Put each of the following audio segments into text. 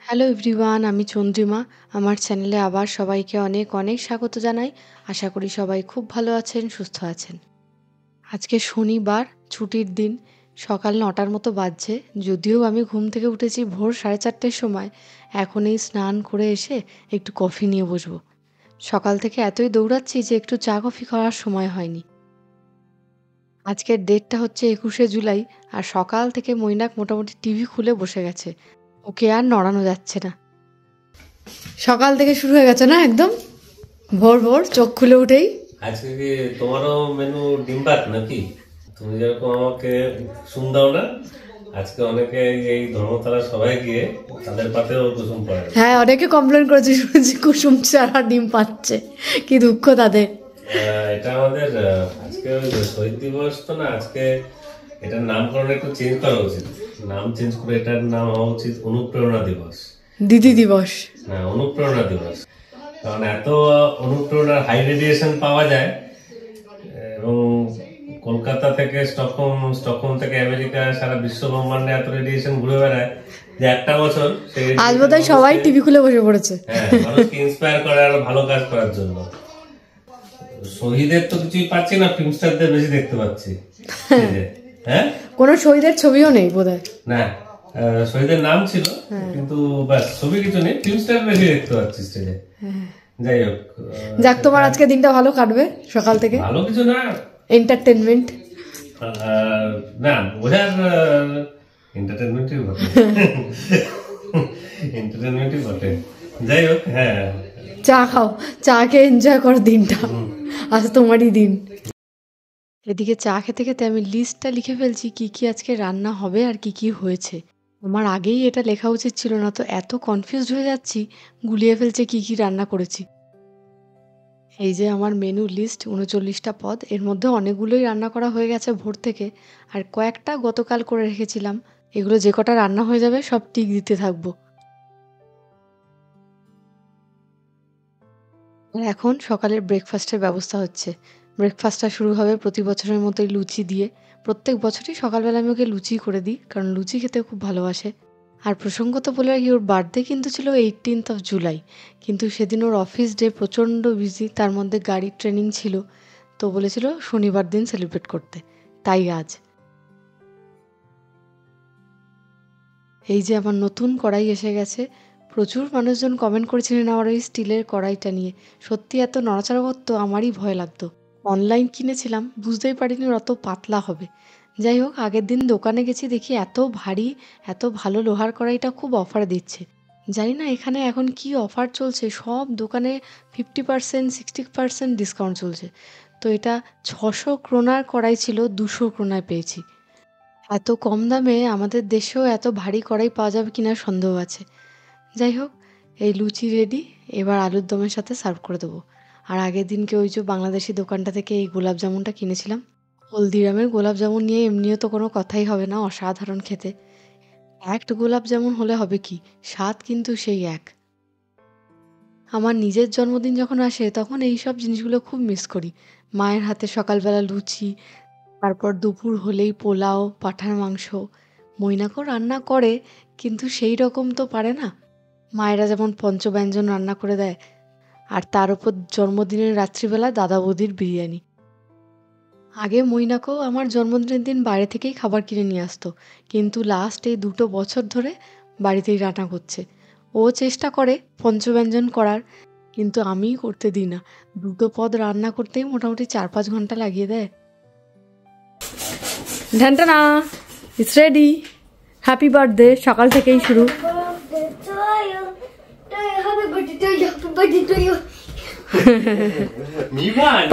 Hello everyone, আমি চন্দ্রিমা। আমার চ্যানেলে আবার সবাইকে অনেক অনেক স্বাগত জানাই। আশা করি সবাই খুব ভালো আছেন, সুস্থ আছেন। আজকে শনিবার, ছুটির দিন। সকাল ৯টার মতো বাজছে। যদিও আমি ঘুম থেকে উঠেছি ভোর 4:30টার সময়। এখন এই স্নান করে এসে একটু কফি নিয়ে বসবো। সকাল থেকে এতই দৌড়াচ্ছি যে একটু চা কফি খাওয়ার সময় হয়নি। আজকের ডেটটা হচ্ছে 21শে জুলাই, আর সকাল থেকে মৈনাক মোটামুটি টিভি খুলে বসে গেছে। ওকে আর নড়ানো যাচ্ছে না। সকাল থেকে শুরু হয়ে গেছে না, একদম ভোর ভোর চোখ খুলে উঠেই। আজকে কি তোমারও মেনু ডিম ভাত নাকি? তুমি যেরকম আমাকে কুসুম দাও না, আজকে অনেকে এই ধর্মতলা সবাই গিয়ে তাদের পাতেও কুসুম পড়ে। হ্যাঁ, অনেকে কমপ্লেন করেছে, শুনেছি কুসুম ছাড়া ডিম পাচ্ছে। কি দুঃখ তাদের। এটা আমাদের আজকে শহীদ দিবস তো না, আজকে এটার নামকরণ একটু চেঞ্জ করা উচিত। নাম চেঞ্জ করে এটার নাম হওয়া উচিত অনুপ্রেরণা দিবস, দিদি দিবস। না অনুপ্রেরণা দিবস। কারণ এত অনুপ্রেরণার হাই রেডিয়েশন পাওয়া যায়, এবং কলকাতা থেকে স্টকহোম থেকে আমেরিকা, সারা বিশ্ব ব্রহ্মান্ডে এত রেডিয়েশন ঘুরে বেড়ায় যে একটা বছর আজ বোধহয় সবাই টিভি খুলে বসে পড়েছে। হ্যাঁ, মানুষকে ইন্সপায়ার করে আরো ভালো কাজ করার জন্য। শহীদের তো কিছুই পাচ্ছি না, ফিল্মস্টারদের বেশি দেখতে পাচ্ছি। হ্যাঁ, কোনো শহীদের ছবিও নেই বোধহয়। না, শহীদের নাম ছিল কিন্তু বাস ছবি কিছু নেই, ফিল্মস্টার বেশি দেখতে পাচ্ছি স্টেজে। যাই হোক, যাক, তোমার আজকে দিনটা ভালো কাটবে সকাল থেকে। ভালো কিছু না, এন্টারটেনমেন্ট না বোঝার এন্টারটেনমেন্টই বটে। এন্টারটেনমেন্টই বটে। যাই হোক, হ্যাঁ, চা খাও, চা খেয়ে এনজয় করো দিনটা। আজ তোমারই দিন। এদিকে চা খেতে খেতে আমি লিস্টটা লিখে ফেলছি কি কি আজকে রান্না হবে আর কি কি হয়েছে। আমার আগেই এটা লেখা উচিত ছিল না, তো এত কনফিউজড হয়ে যাচ্ছি, গুলিয়ে ফেলছে কি কি রান্না করেছি। এই যে আমার মেনু লিস্ট, 39টা পদ। এর মধ্যে অনেকগুলোই রান্না করা হয়ে গেছে ভোর থেকে, আর কয়েকটা গতকাল করে রেখেছিলাম। এগুলো যে কটা রান্না হয়ে যাবে সব টিক দিতে থাকবো। আর এখন সকালের ব্রেকফাস্টের ব্যবস্থা হচ্ছে। ব্রেকফাস্টটা শুরু হবে প্রতি বছরের মতোই লুচি দিয়ে। প্রত্যেক বছরই সকালবেলা আমি ওকে লুচি করে দিই, কারণ লুচি খেতে খুব ভালোবাসে। আর প্রসঙ্গত বলে রাখি, ওর বার্থডে কিন্তু ছিল 18th জুলাই, কিন্তু সেদিন ওর অফিস ডে, প্রচণ্ড বিজি, তার মধ্যে গাড়ির ট্রেনিং ছিল, তো বলেছিল শনিবার দিন সেলিব্রেট করতে, তাই আজ। এই যে আমার নতুন কড়াই এসে গেছে। প্রচুর মানুষজন কমেন্ট করেছিলেন আমার ওই স্টিলের কড়াইটা নিয়ে। সত্যি এত নড়াচড়া করতো, আমারই ভয় লাগতো। অনলাইন কিনেছিলাম, বুঝতেই পারিনি অত পাতলা হবে। যাই হোক, আগের দিন দোকানে গেছি, দেখি এত ভারী, এত ভালো লোহার কড়াইটা খুব অফার দিচ্ছে। জানি না এখানে এখন কি অফার চলছে, সব দোকানে 50%, 60% ডিসকাউন্ট চলছে। তো এটা 600 ক্রোনার কড়াই ছিল, 200 ক্রোনায় পেয়েছি। এত কম দামে আমাদের দেশেও এত ভারী কড়াই পাওয়া যাবে কিনা সন্দেহ আছে। যাই হোক, এই লুচি রেডি। এবার আলুর দমের সাথে সার্ভ করে দেবো। আর আগের দিনকে ওই যে বাংলাদেশি দোকানটা থেকে এই গোলাপ জামুনটা কিনেছিলাম। হলদিরামের গোলাপ জামুন নিয়ে এমনিও তো কোনো কথাই হবে না, অসাধারণ খেতে। একটা গোলাপ জামুন হলে হবে কি, স্বাদ কিন্তু সেই এক। আমার নিজের জন্মদিন যখন আসে তখন এই সব জিনিসগুলো খুব মিস করি। মায়ের হাতে সকালবেলা লুচি, তারপর দুপুর হলেই পোলাও, পাঁঠার মাংস। মৈনাকও রান্না করে, কিন্তু সেই রকম তো পারে না। মায়েরা যেমন পঞ্চব্যঞ্জন রান্না করে দেয়, আর তার উপর জন্মদিনের রাত্রিবেলা দাদা বৌদির বিরিয়ানি। আগে মৈনাকও আমার জন্মদিনের দিন বাইরে থেকেই খাবার কিনে নিয়ে আসতো, কিন্তু লাস্ট এই 2 বছর ধরে বাড়িতেই রান্না করছে। ও চেষ্টা করে পঞ্চব্যঞ্জন করার, কিন্তু আমিই করতে দিই না। 2 পদ রান্না করতেই মোটামুটি 4-5 ঘন্টা লাগিয়ে দেয়। ঢানটানা, ইটস রেডি। হ্যাপি বার্থডে সকাল থেকেই শুরু।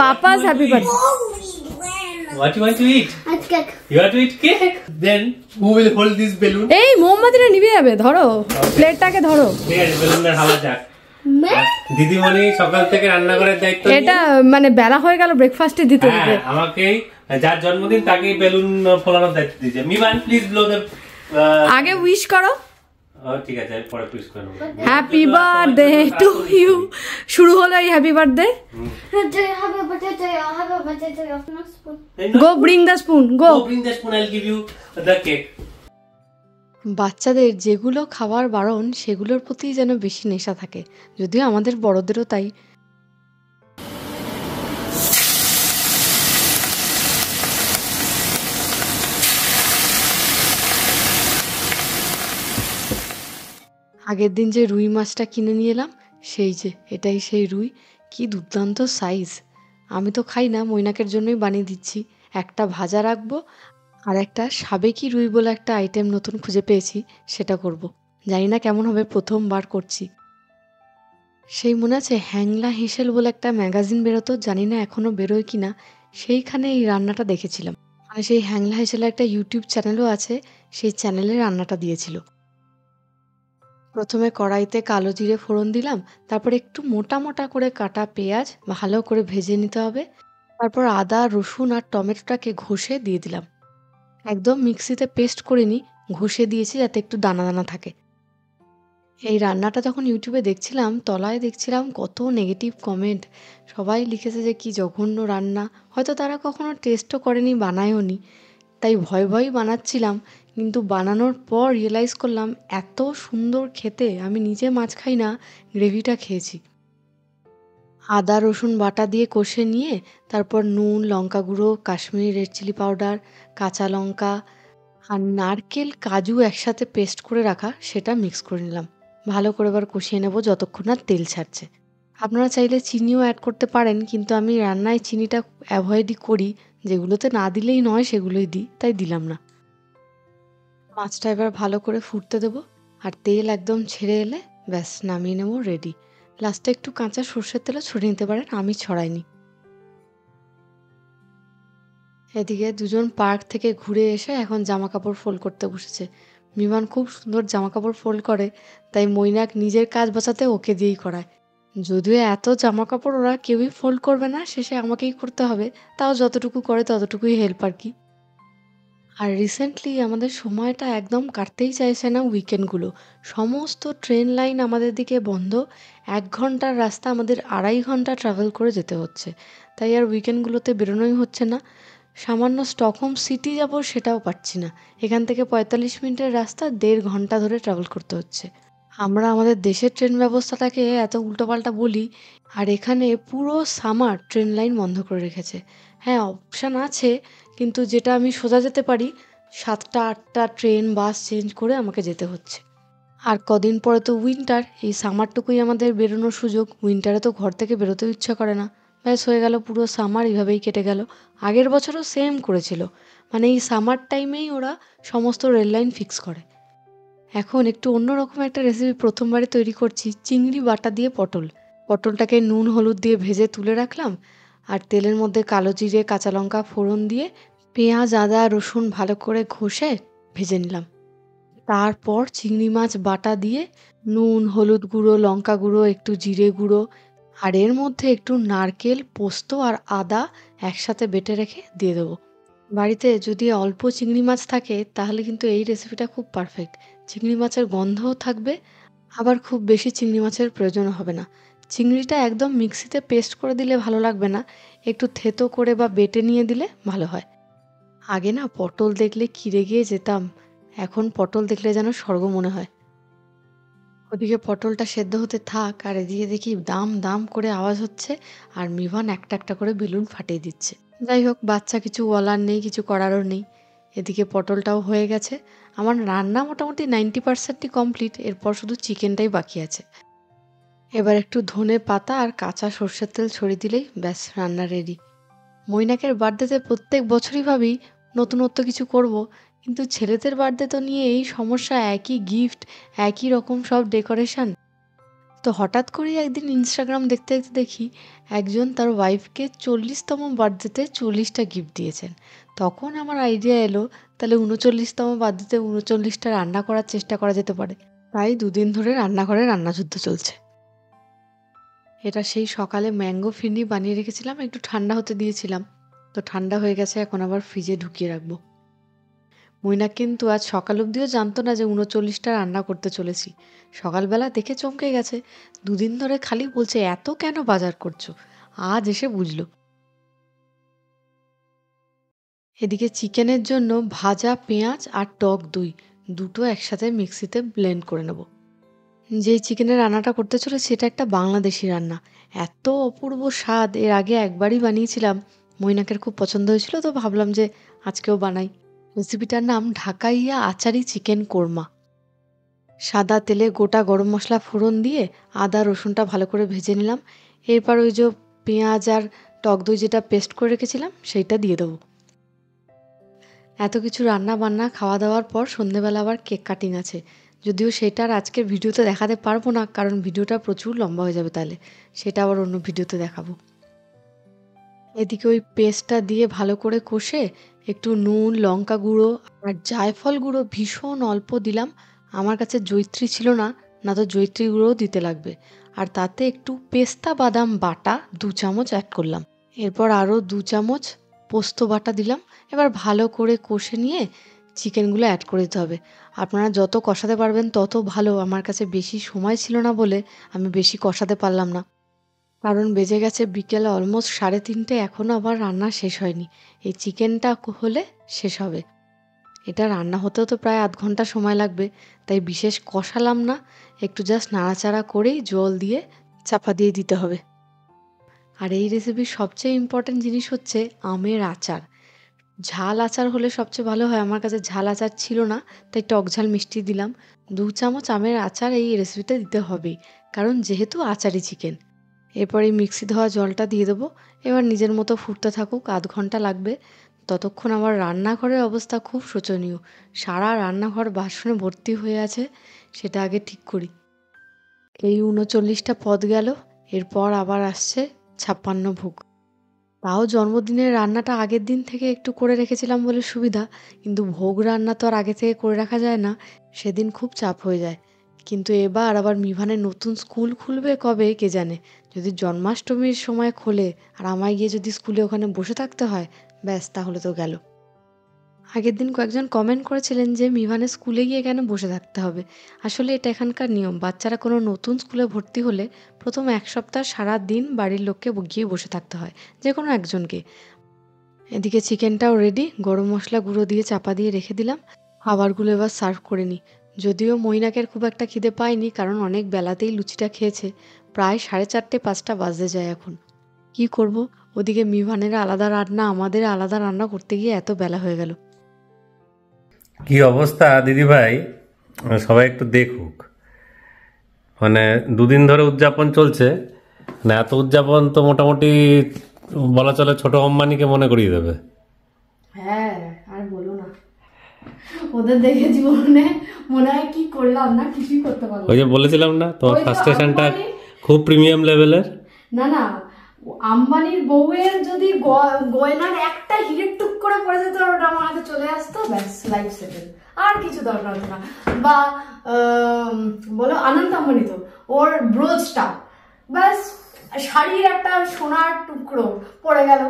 Papa's happy birthday. What you want to eat? Cake. You want to eat cake? Then who will hold this balloon? এই মোমবাতিটা নিভে যাবে, ধরো প্লেটটাকে ধরো। ঠিক আছে, বেলুনের হাওয়া যাক। দিদিমণি সকাল থেকে রান্না করার দায়িত্ব। এটা মানে বেলা হয়ে গেল ব্রেকফাস্টে দিতে দিতে। আমাকেই, যার জন্মদিন তাকেই বেলুন ফোলানোর দায়িত্ব দিয়েছে। মিবান প্লিজ ব্লো দ্য। আগে উইশ করো। ঠিক আছে, আমি পরে উইশ করব। Happy birthday to you. শুরু হলো এই happy birthday. Go bring the spoon. Go. Bring the spoon. I'll give you the cake. বাচ্চাদের যেগুলো খাওয়ার বারণ সেগুলোর প্রতিই যেন বেশি নেশা থাকে, যদিও আমাদের বড়দেরও তাই। আগের দিন যে রুই মাছটা কিনে নিয়ে এলাম, এটাই সেই রুই। কি দুর্দান্ত সাইজ! আমি তো খাই না, মৈনাকের জন্যই বানিয়ে দিচ্ছি। একটা ভাজা রাখবো, আর একটা সাবেকি রুই বলে একটা আইটেম নতুন খুঁজে পেয়েছি, সেটা করব। জানি না কেমন হবে, প্রথমবার করছি। সেই মনে আছে হ্যাংলা হেঁসেল বলে একটা ম্যাগাজিন বেরোতো, জানি না এখনো বেরোয় কিনা, সেইখানে এই রান্নাটা দেখেছিলাম। মানে সেই হ্যাংলা হেঁসেলের একটা ইউটিউব চ্যানেলও আছে, সেই চ্যানেলে রান্নাটা দিয়েছিল। প্রথমে কড়াইতে কালো জিরে ফোড়ন দিলাম, তারপর একটু মোটা মোটা করে কাটা পেঁয়াজ ভালো করে ভেজে নিতে হবে। তারপর আদা রসুন আর টমেটোটাকে ঘষে দিয়ে দিলাম। একদম মিক্সিতে পেস্ট করিনি, ঘষে দিয়েছি যাতে একটু দানা দানা থাকে। এই রান্নাটা যখন ইউটিউবে দেখছিলাম, তলায় দেখছিলাম কত নেগেটিভ কমেন্ট। সবাই লিখেছে যে কি জঘন্য রান্না, হয়তো তারা কখনো টেস্টও করেনি, বানায়ওনি। তাই ভয়ে ভয়েই বানাচ্ছিলাম, কিন্তু বানানোর পর রিয়েলাইজ করলাম এত সুন্দর খেতে। আমি নিজে মাছ খাই না, গ্রেভিটা খেয়েছি। আদা রসুন বাটা দিয়ে কষে নিয়ে তারপর নুন, লঙ্কা গুঁড়ো, কাশ্মীরি রেড চিলি পাউডার, কাঁচা লঙ্কা আর নারকেল কাজু একসাথে পেস্ট করে রাখা সেটা মিক্স করে নিলাম। ভালো করে এবার কষিয়ে নেব যতক্ষণ না তেল ছাড়ছে। আপনারা চাইলে চিনিও অ্যাড করতে পারেন, কিন্তু আমি রান্নায় চিনিটা অ্যাভয়েডই করি। যেগুলোতে না দিলেই নয় সেগুলোই দিই, তাই দিলাম না। মাছটা এবার ভালো করে ফুটতে দেবো, আর তেল একদম ছেড়ে এলে ব্যাস নামিয়ে নেবো, রেডি। লাস্টে একটু কাঁচা সর্ষের তেলও ছড়িয়ে নিতে পারেন, আমি ছড়াইনি। এদিকে দুজন পার্ক থেকে ঘুরে এসে এখন জামা কাপড় ফোল্ড করতে বসেছে। বিমান খুব সুন্দর জামা কাপড় ফোল্ড করে, তাই মৈনাক নিজের কাজ বাঁচাতে ওকে দিয়েই করায়। যদিও এত জামা কাপড় ওরা কেউই ফোল্ড করবে না, শেষে আমাকেই করতে হবে। তাও যতটুকু করে ততটুকুই হেল্প আর কি। আর রিসেন্টলি আমাদের সময়টা একদম কাটতেই চাইছে না উইকেন্ডগুলো। সমস্ত ট্রেন লাইন আমাদের দিকে বন্ধ। ১ ঘন্টার রাস্তা আমাদের ২.৫ ঘন্টা ট্রাভেল করে যেতে হচ্ছে। তাই আর উইকেন্ডগুলোতে বেরোনোই হচ্ছে না। সামান্য স্টকহোম সিটি যাব সেটাও পারছি না। এখান থেকে ৪৫ মিনিটের রাস্তা ১.৫ ঘন্টা ধরে ট্রাভেল করতে হচ্ছে। আমরা আমাদের দেশের ট্রেন ব্যবস্থাটাকে এত উল্টোপাল্টা বলি, আর এখানে পুরো সামার ট্রেন লাইন বন্ধ করে রেখেছে। হ্যাঁ, অপশান আছে, কিন্তু যেটা আমি সোজা যেতে পারি ৭টা ৮টা ট্রেন বাস চেঞ্জ করে আমাকে যেতে হচ্ছে। আর কদিন পরে তো উইন্টার, এই সামারটুকুই আমাদের বেরোনোর সুযোগ। উইন্টারে তো ঘর থেকে বেরোতেও ইচ্ছা করে না। ব্যাস হয়ে গেল, পুরো সামার এইভাবেই কেটে গেল। আগের বছরও সেম করেছিল। মানে এই সামার টাইমেই ওরা সমস্ত রেল লাইন ফিক্স করে। এখন একটু অন্যরকম একটা রেসিপি প্রথমবারে তৈরি করছি, চিংড়ি বাটা দিয়ে পটল। পটলটাকে নুন হলুদ দিয়ে ভেজে তুলে রাখলাম, আর তেলের মধ্যে কালো জিরে কাঁচা লঙ্কা ফোড়ন দিয়ে পেঁয়াজ আদা রসুন ভালো করে ঘষে ভেজে নিলাম। তারপর চিংড়ি মাছ বাটা দিয়ে নুন হলুদ গুঁড়ো লঙ্কা গুঁড়ো একটু জিরে গুঁড়ো আর এর মধ্যে একটু নারকেল পোস্ত আর আদা একসাথে বেটে রেখে দিয়ে দেবো। বাড়িতে যদি অল্প চিংড়ি মাছ থাকে তাহলে কিন্তু এই রেসিপিটা খুব পারফেক্ট। চিংড়ি মাছের গন্ধও থাকবে, আবার খুব বেশি চিংড়ি মাছের প্রয়োজনও হবে না। চিংড়িটা একদম মিক্সিতে পেস্ট করে দিলে ভালো লাগবে না, একটু থেতো করে বা বেটে নিয়ে দিলে ভালো হয়। আগে না পটল দেখলে কি রেগে যেতাম, এখন পটল দেখলে যেন স্বর্গ মনে হয়। ওদিকে পটলটা সেদ্ধ হতে থাক, আর এদিকে দেখি দাম দাম করে আওয়াজ হচ্ছে, আর মিভান একটা একটা করে বেলুন ফাটিয়ে দিচ্ছে। যাই হোক, বাচ্চা কিছু বলার নেই, কিছু করারও নেই। এদিকে পটলটাও হয়ে গেছে। আমার রান্না মোটামুটি 90%ই কমপ্লিট, এরপর শুধু চিকেনটাই বাকি আছে। এবার একটু ধনে পাতা আর কাঁচা সর্ষের তেল ছড়িয়ে দিলেই ব্যাস রান্না রেডি। মৈনাকের বার্থডেতে প্রত্যেক বছরই ভাবি নতুনত্ব কিছু করব, কিন্তু ছেলেদের বার্থডে তো নিয়ে এই সমস্যা, একই গিফট, একই রকম সব ডেকোরেশন। তো হঠাৎ করেই একদিন ইনস্টাগ্রাম দেখতে দেখতে দেখি একজন তার ওয়াইফকে 40তম বার্থডেতে 40টা গিফট দিয়েছেন। তখন আমার আইডিয়া এলো, তাহলে 39তম বার্থডেতে 39টা রান্না করার চেষ্টা করা যেতে পারে। তাই 2 দিন ধরে রান্নাঘরে রান্নাযুদ্ধ চলছে। এটা সেই সকালে ম্যাঙ্গো ফিরনি বানিয়ে রেখেছিলাম, একটু ঠান্ডা হতে দিয়েছিলাম। তো ঠান্ডা হয়ে গেছে, এখন আবার ফ্রিজে ঢুকিয়ে রাখবো। মৈনাক কিন্তু আজ সকাল অবধিও জানতো না যে 39টা রান্না করতে চলেছি। সকালবেলা দেখে চমকে গেছে। 2 দিন ধরে খালি বলছে এত কেন বাজার করছো, আজ এসে বুঝলো। এদিকে চিকেনের জন্য ভাজা পেঁয়াজ আর টক দই দুটো একসাথে মিক্সিতে ব্লেন্ড করে নেব। যেই চিকেনের রান্নাটা করতে চলেছি এটা একটা বাংলাদেশি রান্না। এত অপূর্ব স্বাদ, এর আগে একবারই বানিয়েছিলাম, মৈনাকের খুব পছন্দ হয়েছিল, তো ভাবলাম যে আজকেও বানাই। রেসিপিটার নাম ঢাকাইয়া আচারি চিকেন কোরমা। সাদা তেলে গোটা গরম মশলা ফোড়ন দিয়ে আদা রসুনটা ভালো করে ভেজে নিলাম। এরপর ওই যে পেঁয়াজ আর টক দই যেটা পেস্ট করে রেখেছিলাম সেইটা দিয়ে দেবো। এত কিছু রান্না বান্না খাওয়া দাওয়ার পর সন্ধেবেলা আবার কেক কাটিং আছে, যদিও সেটা আর আজকের ভিডিওতে দেখাতে পারবো না, কারণ ভিডিওটা প্রচুর লম্বা হয়ে যাবে, তাহলে সেটা আবার অন্য ভিডিওতে দেখাবো। এদিকে ওই পেস্টটা দিয়ে ভালো করে কষে একটু নুন, লঙ্কা গুঁড়ো আর জায়ফল গুঁড়ো ভীষণ অল্প দিলাম। আমার কাছে জয়িত্রী ছিল না, না তো জয়িত্রী গুঁড়োও দিতে লাগবে। আর তাতে একটু পেস্তা বাদাম বাটা 2 চামচ অ্যাড করলাম। এরপর আরও 2 চামচ পোস্ত বাটা দিলাম। এবার ভালো করে কষে নিয়ে চিকেনগুলো অ্যাড করে দিতে হবে। আপনারা যত কষাতে পারবেন তত ভালো। আমার কাছে বেশি সময় ছিল না বলে আমি বেশি কষাতে পারলাম না, কারণ বেজে গেছে বিকেল অলমোস্ট 3:30, এখনও আবার রান্না শেষ হয়নি। এই চিকেনটা হলে শেষ হবে। এটা রান্না হতেও তো প্রায় আধ ঘন্টা সময় লাগবে, তাই বিশেষ কষালাম না, একটু জাস্ট নাড়াচাড়া করেই জল দিয়ে চাপা দিয়ে দিতে হবে। আর এই রেসিপির সবচেয়ে ইম্পর্ট্যান্ট জিনিস হচ্ছে আমের আচার। ঝাল আচার হলে সবচেয়ে ভালো হয়, আমার কাছে ঝাল আচার ছিল না, তাই টক ঝাল মিষ্টি দিলাম। 2 চামচ আমের আচার এই রেসিপিতে দিতে হবেই, কারণ যেহেতু আচারি চিকেন। এরপর এই মিক্সি ধোয়া জলটা দিয়ে দেবো। এবার নিজের মতো ফুটতে থাকুক, আধ ঘন্টা লাগবে। ততক্ষণ আমার রান্নাঘরের অবস্থা খুব শোচনীয়, সারা রান্নাঘর বাসনে ভর্তি হয়ে আছে, সেটা আগে ঠিক করি। এই 39টা পদ গেল, এরপর আবার আসছে 56 ভোগ। তাও জন্মদিনের রান্নাটা আগের দিন থেকে একটু করে রেখেছিলাম বলে সুবিধা, কিন্তু ভোগ রান্না তো আর আগে থেকে করে রাখা যায় না, সেদিন খুব চাপ হয়ে যায়। কিন্তু এবার আবার মিভানের নতুন স্কুল খুলবে কবে কে জানে। যদি জন্মাষ্টমীর সময় খোলে আর আমায় গিয়ে যদি স্কুলে ওখানে বসে থাকতে হয়, ব্যাস তাহলে তো গেল। আগের দিন কয়েকজন কমেন্ট করেছিলেন যে মিভানের স্কুলে গিয়ে কেন বসে থাকতে হবে। আসলে এটা এখানকার নিয়ম, বাচ্চারা কোনো নতুন স্কুলে ভর্তি হলে প্রথম 1 সপ্তাহ সারা দিন বাড়ির লোককে গিয়ে বসে থাকতে হয়, যে কোনো একজনকে। এদিকে চিকেনটাও রেডি, গরম মশলা গুঁড়ো দিয়ে চাপা দিয়ে রেখে দিলাম। খাবারগুলো এবার সার্ভ করে নিই। যদিও মৈনাকের খুব একটা খিদে পায়নি, কারণ অনেক বেলাতেই লুচিটা খেয়েছে। প্রায় 4:30-5টা বাজতে যায় এখন। কি করব, ওদিকে মিভানের আলাদা রান্না, আমাদের আলাদা রান্না করতে গিয়ে এত বেলা হয়ে গেল। কি অবস্থা দিদি ভাই, সবাই একটু দেখুক। মানে 2 দিন ধরে উদযাপন চলছে, মানে এত উদযাপন তো মোটামুটি বলা চলে ছোট আম্বানিকে মনে করিয়ে দেবে। হ্যাঁ, আর বলো না, ওদের দেখে জীবনে মনে হয় কি করলাম না, কিছুই করতে পারলাম। ওই যে বলেছিলাম না তোমার ফ্রাস্ট্রেশনটা খুব প্রিমিয়াম লেভেলের। না না, আম্বানির বউয়ের যদি গয়নার একটা হিরের টুক করে পড়ে যেত, ওটা আমার হাতে চলে আসতো, ব্যাস লাইফ সেটেল, আর কিছু দরকার হতো না। বা বলো আনন্দ আম্বানি, তো ওর ব্রোচটা, ব্যাস শাড়ির একটা সোনার টুকরো পড়ে গেল।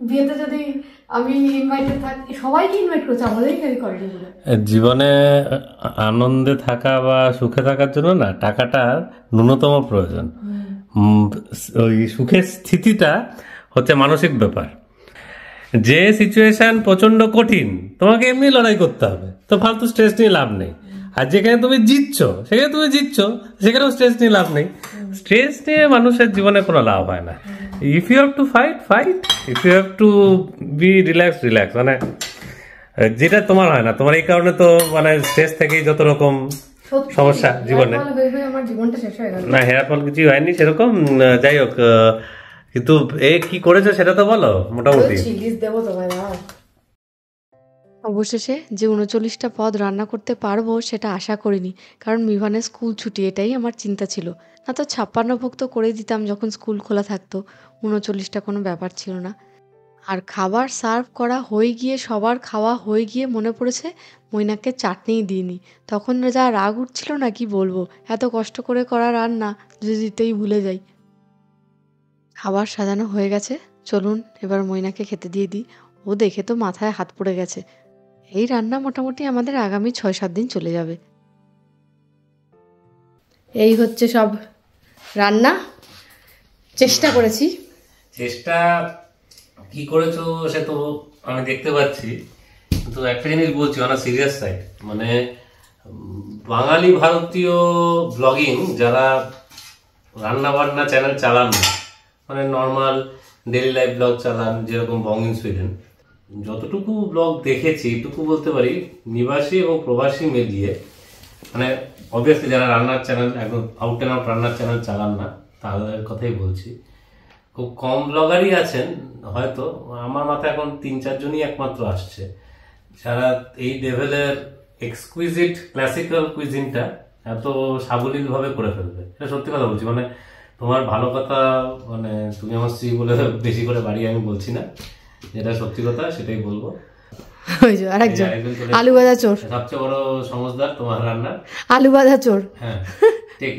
বিয়েতে যদি আমি ইনভাইটেড থাকি, সবাইকে ইনভাইট করছে, আমাদেরই কেউ করেনি বলে। জীবনে আনন্দে থাকা বা সুখে থাকার জন্য না টাকাটার ন্যূনতম প্রয়োজন। ওই সুখের স্থিতিটা হচ্ছে মানসিক ব্যাপার। যে সিচুয়েশন প্রচন্ড কঠিন, তোমাকে এমনি লড়াই করতে হবে, তো ফালতু স্ট্রেস নিয়ে লাভ নেই। আর যেখানে তুমি জিতছো সেখানেও স্ট্রেস নিয়ে লাভ নেই। স্ট্রেস নিয়ে মানুষের জীবনে কোনো লাভ হয় না। If you have to fight, if you have to be relax, মানে যেটা তোমার হয় না, তোমার এই কারণে তো মানে স্ট্রেস থেকেই যত রকম সমস্যা জীবনে। না, হেয়ার ফল কিছুই হয়নি সেরকম, যাই হোক। কিন্তু এ কি করেছে সেটা তো বলো মোটামুটি। অবশেষে যে 39টা পদ রান্না করতে পারবো সেটা আশা করিনি, কারণ মিভানের স্কুল ছুটি, এটাই আমার চিন্তা ছিল। না তো 56 ভোগ তো করে দিতাম যখন স্কুল খোলা থাকতো, 39টা কোনো ব্যাপার ছিল না। আর খাবার সার্ভ করা হয়ে গিয়ে, সবার খাওয়া হয়ে গিয়ে মনে পড়েছে মৈনাককে চাটনিই দিইনি। তখন যা রাগ উঠছিল না, কি বলবো, এত কষ্ট করে করা রান্না যদি দিতেই ভুলে যাই। খাবার সাজানো হয়ে গেছে, চলুন এবার মৈনাকে খেতে দিয়ে দিই। ও দেখে তো মাথায় হাত পড়ে গেছে। এই রান্না মোটামুটি আমাদের আগামী 6-7 দিন চলে যাবে। এই হচ্ছে সব রান্না, চেষ্টা করেছি। চেষ্টা কি করেছো সে তো আমি দেখতে পাচ্ছি, কিন্তু একটা জিনিস বলছি, অনেক সিরিয়াস সাইড। মানে বাঙালি ভারতীয় ব্লগিং যারা রান্না বান্না চ্যানেল চালান না, মানে নর্মাল ডেইলি লাইফ ব্লগ চালান, যেরকম বং ইন সুইডেন, যতটুকু ব্লগ দেখেছি এটুকু বলতে পারি নিবাসী এবং প্রবাসী মিলিয়ে, মানে অবভিয়াসলি যারা রান্নার চ্যানেল একদম আউট অ্যান্ড আউট রান্নার চ্যানেল চালান না তাদের কথাই বলছি, খুব কম ব্লগারই আছেন হয়তো, আমার মাথায় এখন 3-4 জনই একমাত্র আসছে যারা এই লেভেলের এক্সকুইজিট ক্লাসিক্যাল কুইজিনটা এত সাবলীল ভাবে করে ফেলবে। এটা সত্যি কথা বলছি, মানে তোমার ভালো কথা, মানে তুমি আমার স্ত্রী বলে বেশি করে বাড়িয়ে আমি বলছি না, যেটা সত্যি কথা সেটাই বলবো। আরেকজন আলু ভাজা চোর, সবচেয়ে বড় সমজদার তোমার রান্না আলু ভাজা চোর। হ্যাঁ ঠিক,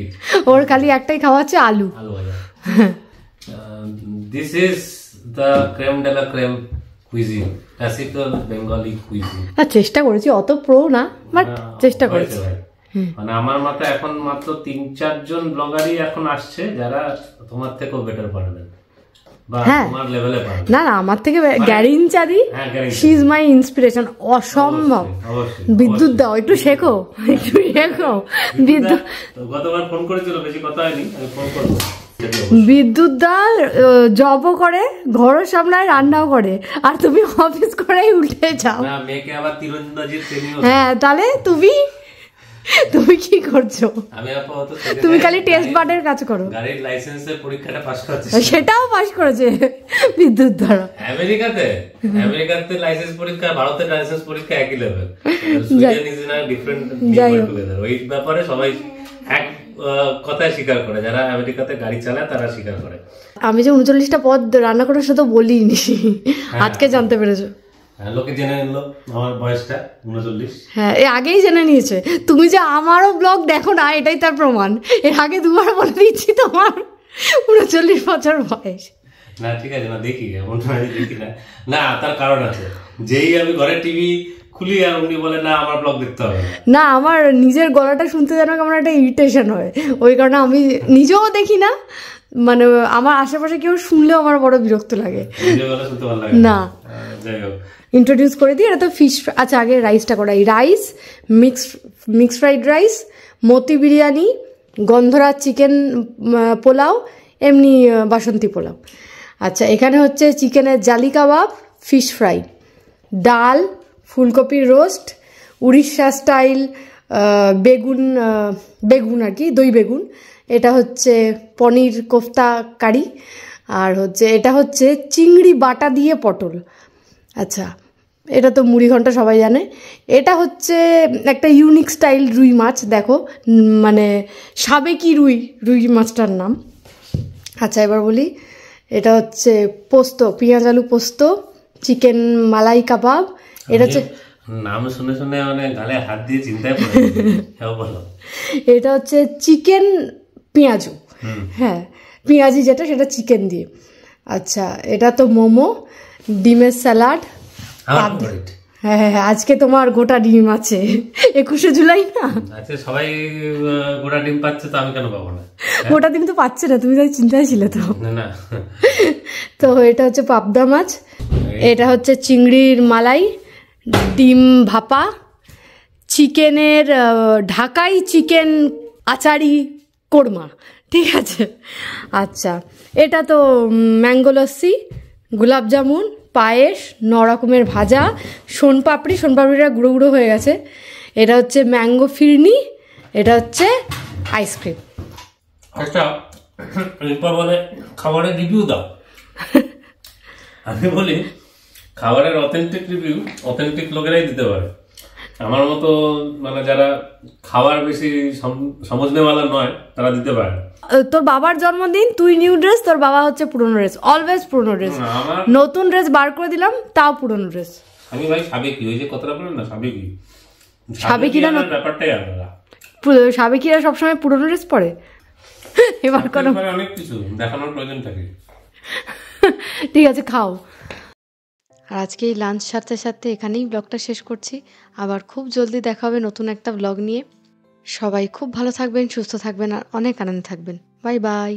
ওর খালি একটাই খাওয়া হচ্ছে আলু ভাজা। This is the creme de la creme cuisine, classical Bengali cuisine. চেষ্টা করেছি, অত প্রো না, বাট চেষ্টা করেছি। মানে আমার মাথায় এখন মাত্র 3-4 জন ব্লগারই এখন আসছে যারা তোমার থেকেও বেটার পারবেন বা তোমার লেভেলে পারবেন। না না, আমার থেকে গ্যারিন চাঁদি, শি ইজ মাই ইন্সপিরেশন, অসম্ভব। বিদ্যুৎ দাও, একটু শেখো, একটু শেখো। বিদ্যুৎ গতবার ফোন করেছিল, বেশি কথা হয়নি, আমি ফোন করবো। বিদ্যুৎ দা জবও করে, ঘরও সামলায়, রান্নাও করে, আর তুমি অফিস করেই উল্টে যাও। না, মেয়েকে আবার তীরন্দাজির ট্রেনিং। হ্যাঁ, তাহলে তুমি কি করছো? আমি আপাতত তুমি খালি টেস্ট বার্ডের কাজ করো। গাড়ির লাইসেন্সের পরীক্ষাটা পাস করেছি, সেটাও পাস করেছে বিদ্যুৎ দ্বারা। আমেরিকাতে লাইসেন্স পরীক্ষা, ভারতের লাইসেন্স পরীক্ষা একই level, Sweden is in a different level together. ওই ব্যাপারে সবাই এক কথায় স্বীকার করে, যারা আমেরিকাতে গাড়ি চালায় তারা স্বীকার করে। আমি যে 39টা পদ রান্না করার সাথে বলিনি, আজকে জানতে পেরেছো। লোকে জেনে নিল আমার বয়সটা 39। হ্যাঁ, এর আগেই জেনে নিয়েছে। তুমি যে আমারও ব্লগ দেখো না, এটাই তার প্রমাণ। এর আগে দুবার বলে দিচ্ছি তোমার 39 বছর বয়স। না ঠিক আছে, না দেখি, এমন দেখি না, না তার কারণ আছে। যেই আমি ঘরে টিভি খুলি আর উনি বলে না আমার ব্লগ দেখতে হবে না, আমার নিজের গলাটা শুনতে যেন আমার একটা ইরিটেশন হয়, ওই কারণে আমি নিজেও দেখি না। মানে আমার আশেপাশে কেউ শুনলেও আমার বড় বিরক্ত লাগে। না, ইন্ট্রোডিউস করে দিই। এটা তো ফিশ। আচ্ছা, আগে রাইসটা করাই। রাইস, মিক্সড ফ্রাইড রাইস, মতি বিরিয়ানি, গন্ধরাজ চিকেন পোলাও, এমনি বাসন্তী পোলাও। আচ্ছা, এখানে হচ্ছে চিকেনের জালি কাবাব, ফিশ ফ্রাই, ডাল, ফুলকপির রোস্ট, উড়িষ্যা স্টাইল বেগুন আর কি, দই বেগুন। এটা হচ্ছে পনির কোফতা কারি, আর হচ্ছে এটা হচ্ছে চিংড়ি বাটা দিয়ে পটল। আচ্ছা, এটা তো মুড়ি ঘন্ট সবাই জানে। এটা হচ্ছে একটা ইউনিক স্টাইল রুই মাছ, দেখো, মানে সাবেকি রুই মাছটার নাম। আচ্ছা, এবার বলি, এটা হচ্ছে পোস্ত, পেঁয়াজ আলু পোস্ত, চিকেন মালাই কাবাব। এটা হচ্ছে নাম শুনে শুনে মানে গালে হাত দিয়ে চিন্তায় পড়ে। এটা হচ্ছে চিকেন পেঁয়াজু, হ্যাঁ পেঁয়াজি যেটা, সেটা চিকেন দিয়ে। আচ্ছা, এটা তো মোমো, ডিমের স্যালাড। হ্যাঁ হ্যাঁ, আজকে তোমার গোটা ডিম আছে, 21শে জুলাই না? আচ্ছা, সবাই গোটা ডিম পাচ্ছে তো আমি কেন পাবো না? গোটা ডিম তো পাচ্ছে না, তুমি তাই চিন্তায় ছিলে তো। না তো এটা হচ্ছে পাবদা মাছ, এটা হচ্ছে চিংড়ির মালাই, ডিম ভাপা, চিকেনের ঢাকাই চিকেন আচারি কোরমা, ঠিক আছে। আচ্ছা, এটা তো ম্যাঙ্গো লস্যি, গোলাপ জামুন, পায়েস, 9 রকমের ভাজা, সোনপাপড়িটা গুঁড়ো গুঁড়ো হয়ে গেছে। এটা হচ্ছে ম্যাঙ্গো ফিরনি, এটা হচ্ছে আইসক্রিম। আচ্ছা, এরপর বলে খাবারের রিভিউ দাও। আমি বলি খাবারের অথেন্টিক রিভিউ অথেন্টিক লোকেরাই দিতে পারে। আমার মতো মানে যারা খাবার বেশি সমঝনেওয়ালা নয় তারা দিতে পারে। তোর বাবার জন্মদিন, তুই নিউ ড্রেস, তোর বাবা হচ্ছে পুরনো ড্রেস, অলওয়েজ পুরনো ড্রেস। নতুন ড্রেস বার করে দিলাম, তাও পুরনো ড্রেস। আমি ভাই সাবেকি, ওই যে কথাটা বলেন না সাবেকিরা ব্যাপারটাই আলাদা। সাবেকিরা সবসময় পুরনো ড্রেস পরে। এবার কোনো অনেক কিছু দেখানোর প্রয়োজন থাকে। ঠিক আছে, খাও। আর আজকে এই লাঞ্চ সারতে সারতে এখানেই ব্লগটা শেষ করছি। আবার খুব জলদি দেখা হবে নতুন একটা ব্লগ নিয়ে। সবাই খুব ভালো থাকবেন, সুস্থ থাকবেন, আর অনেক আনন্দে থাকবেন। Bye bye.